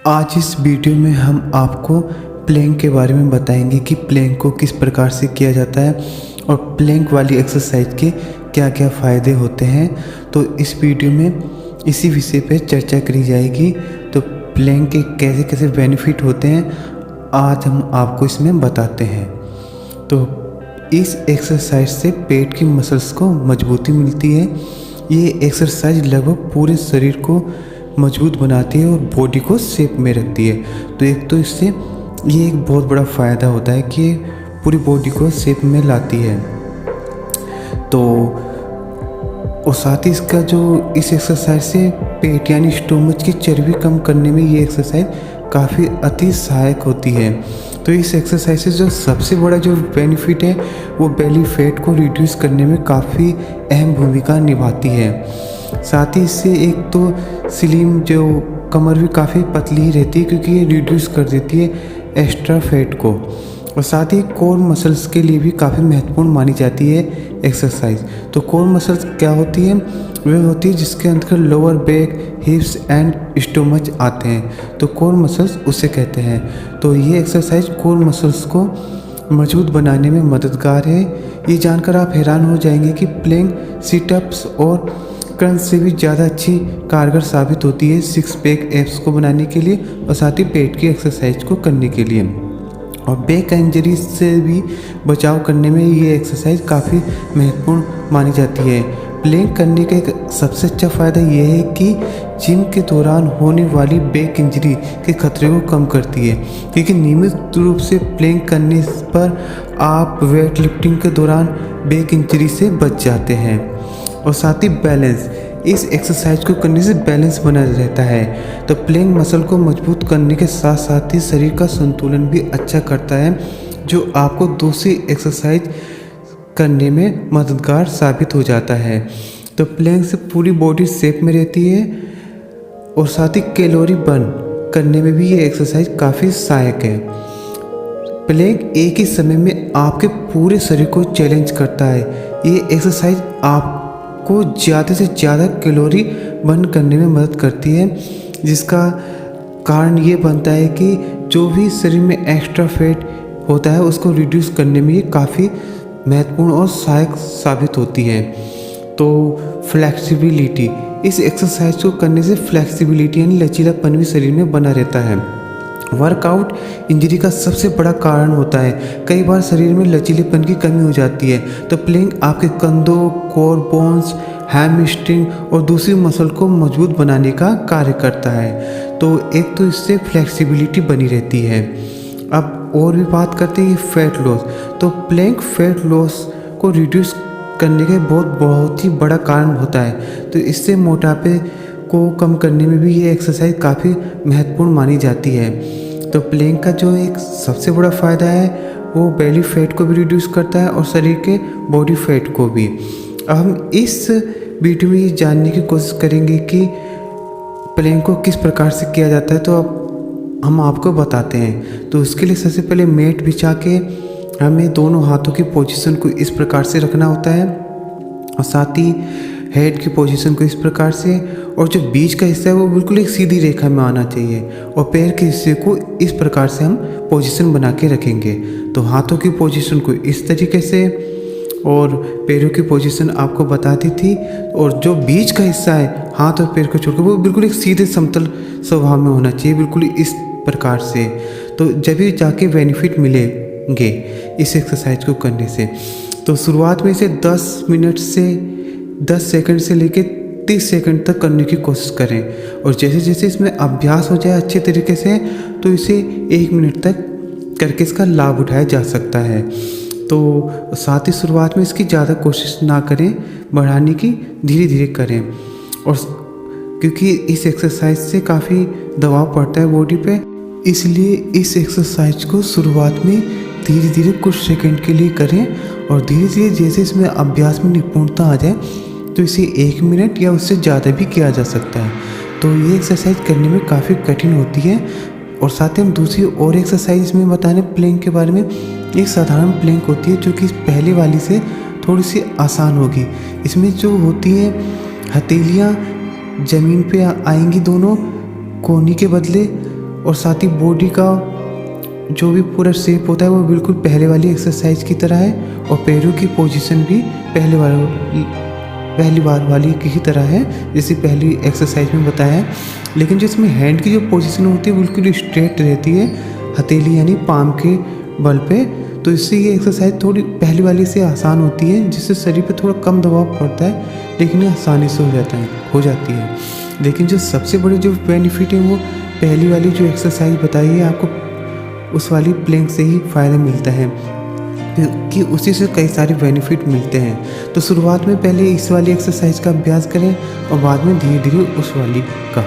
आज इस वीडियो में हम आपको प्लैंक के बारे में बताएंगे कि प्लैंक को किस प्रकार से किया जाता है और प्लैंक वाली एक्सरसाइज के क्या क्या फ़ायदे होते हैं। तो इस वीडियो में इसी विषय पर चर्चा करी जाएगी। तो प्लैंक के कैसे कैसे बेनिफिट होते हैं आज हम आपको इसमें बताते हैं। तो इस एक्सरसाइज से पेट की मसल्स को मजबूती मिलती है। ये एक्सरसाइज लगभग पूरे शरीर को मजबूत बनाती है और बॉडी को शेप में रखती है। तो एक तो इससे ये एक बहुत बड़ा फ़ायदा होता है कि पूरी बॉडी को शेप में लाती है। तो और साथ ही इसका जो इस एक्सरसाइज से पेट यानी स्टोमच की चर्बी कम करने में ये एक्सरसाइज काफ़ी अति सहायक होती है। तो इस एक्सरसाइज से जो सबसे बड़ा जो बेनिफिट है वो बेली फैट को रिड्यूस करने में काफ़ी अहम भूमिका निभाती है। साथ ही इससे एक तो स्लिम जो कमर भी काफ़ी पतली रहती है क्योंकि ये रिड्यूस कर देती है एक्स्ट्रा फैट को। और साथ ही कोर मसल्स के लिए भी काफ़ी महत्वपूर्ण मानी जाती है एक्सरसाइज। तो कोर मसल्स क्या होती है? वह होती है जिसके अंदर लोअर बैक, हिप्स एंड स्टोमच आते हैं। तो कोर मसल्स उसे कहते हैं। तो ये एक्सरसाइज कोर मसल्स को मजबूत बनाने में मददगार है। ये जानकर आप हैरान हो जाएंगे कि प्लैंक सिटअप्स और क्रंच से भी ज़्यादा अच्छी कारगर साबित होती है सिक्स पैक एब्स को बनाने के लिए और साथ ही पेट की एक्सरसाइज को करने के लिए। और बैक इंजरी से भी बचाव करने में ये एक्सरसाइज काफ़ी महत्वपूर्ण मानी जाती है। प्लैंक करने का एक सबसे अच्छा फ़ायदा यह है कि जिम के दौरान होने वाली बैक इंजरी के खतरे को कम करती है, क्योंकि नियमित रूप से प्लैंक करने पर आप वेट लिफ्टिंग के दौरान बैक इंजरी से बच जाते हैं। और साथ ही बैलेंस, इस एक्सरसाइज को करने से बैलेंस बना रहता है। तो प्लैंक मसल को मजबूत करने के साथ साथ ही शरीर का संतुलन भी अच्छा करता है, जो आपको दूसरी एक्सरसाइज करने में मददगार साबित हो जाता है। तो प्लैंक से पूरी बॉडी शेप में रहती है और साथ ही कैलोरी बर्न करने में भी ये एक्सरसाइज काफ़ी सहायक है। प्लैंक एक ही समय में आपके पूरे शरीर को चैलेंज करता है। ये एक्सरसाइज आपको ज़्यादा से ज़्यादा कैलोरी बर्न करने में मदद करती है, जिसका कारण ये बनता है कि जो भी शरीर में एक्स्ट्रा फैट होता है उसको रिड्यूस करने में ये काफ़ी महत्वपूर्ण और सहायक साबित होती है। तो फ्लेक्सिबिलिटी, इस एक्सरसाइज को करने से फ्लेक्सिबिलिटी यानी लचीलापन भी शरीर में बना रहता है। वर्कआउट इंजरी का सबसे बड़ा कारण होता है। कई बार शरीर में लचीलेपन की कमी हो जाती है। तो प्लैंक आपके कंधों, कोर बोन्स, हैमस्ट्रिंग और दूसरी मसल को मजबूत बनाने का कार्य करता है। तो एक तो इससे फ्लेक्सिबिलिटी बनी रहती है। अब और भी बात करते हैं फैट लॉस। तो प्लैंक फैट लॉस को रिड्यूस करने का बहुत ही बड़ा कारण होता है। तो इससे मोटापे को कम करने में भी ये एक्सरसाइज काफ़ी महत्वपूर्ण मानी जाती है। तो प्लैंक का जो एक सबसे बड़ा फ़ायदा है वो बेली फैट को भी रिड्यूस करता है और शरीर के बॉडी फैट को भी। अब हम इस वीडियो में ये जानने की कोशिश करेंगे कि प्लैंक को किस प्रकार से किया जाता है। तो अब हम आपको बताते हैं। तो उसके लिए सबसे पहले मैट बिछा के हमें दोनों हाथों की पोजीशन को इस प्रकार से रखना होता है और साथ ही हेड की पोजीशन को इस प्रकार से, और जो बीच का हिस्सा है वो बिल्कुल एक सीधी रेखा में आना चाहिए और पैर के हिस्से को इस प्रकार से हम पोजीशन बना के रखेंगे। तो हाथों की पोजीशन को इस तरीके से और पैरों की पोजीशन आपको बता दी थी, और जो बीच का हिस्सा है हाथ और पैर को छोड़कर वो बिल्कुल एक सीधे समतल स्वभाव में होना चाहिए, बिल्कुल इस प्रकार से। तो जब भी जाके बेनिफिट मिलेंगे इस एक्सरसाइज को करने से। तो शुरुआत में इसे 10 सेकंड से लेकर 30 सेकंड तक करने की कोशिश करें, और जैसे जैसे इसमें अभ्यास हो जाए अच्छे तरीके से तो इसे 1 मिनट तक करके इसका लाभ उठाया जा सकता है। तो साथ ही शुरुआत में इसकी ज़्यादा कोशिश ना करें, बढ़ाने की धीरे धीरे करें। और क्योंकि इस एक्सरसाइज से काफ़ी दबाव पड़ता है बॉडी पे, इसलिए इस एक्सरसाइज को शुरुआत में धीरे धीरे कुछ सेकंड के लिए करें, और धीरे धीरे जैसे इसमें अभ्यास में निपुणता आ जाए तो इसे 1 मिनट या उससे ज़्यादा भी किया जा सकता है। तो ये एक्सरसाइज करने में काफ़ी कठिन होती है। और साथ ही हम दूसरी और एक्सरसाइज में बता रहे प्लैंक के बारे में। एक साधारण प्लैंक होती है जो कि पहले वाली से थोड़ी सी आसान होगी। इसमें जो होती है हथेलियाँ ज़मीन पे आएंगी दोनों कोहनी के बदले, और साथ ही बॉडी का जो भी पूरा शेप होता है वो बिल्कुल पहले वाली एक्सरसाइज की तरह है, और पैरों की पोजीशन भी पहली बार वाली की तरह है जैसे पहली एक्सरसाइज में बताया है। लेकिन जो इसमें हैंड की जो पोजीशन होती है बिल्कुल स्ट्रेट रहती है, हथेली यानी पाम के बल पे। तो इससे ये एक्सरसाइज थोड़ी पहली वाली से आसान होती है, जिससे शरीर पे थोड़ा कम दबाव पड़ता है, लेकिन ये आसानी से हो जाती है। लेकिन जो सबसे बड़ी जो बेनिफिट है वो पहली वाली जो एक्सरसाइज बताई है आपको, उस वाली प्लैंक से ही फ़ायदा मिलता है, कि उसी से कई सारे बेनिफिट मिलते हैं। तो शुरुआत में पहले इस वाली एक्सरसाइज का अभ्यास करें और बाद में धीरे धीरे उस वाली का।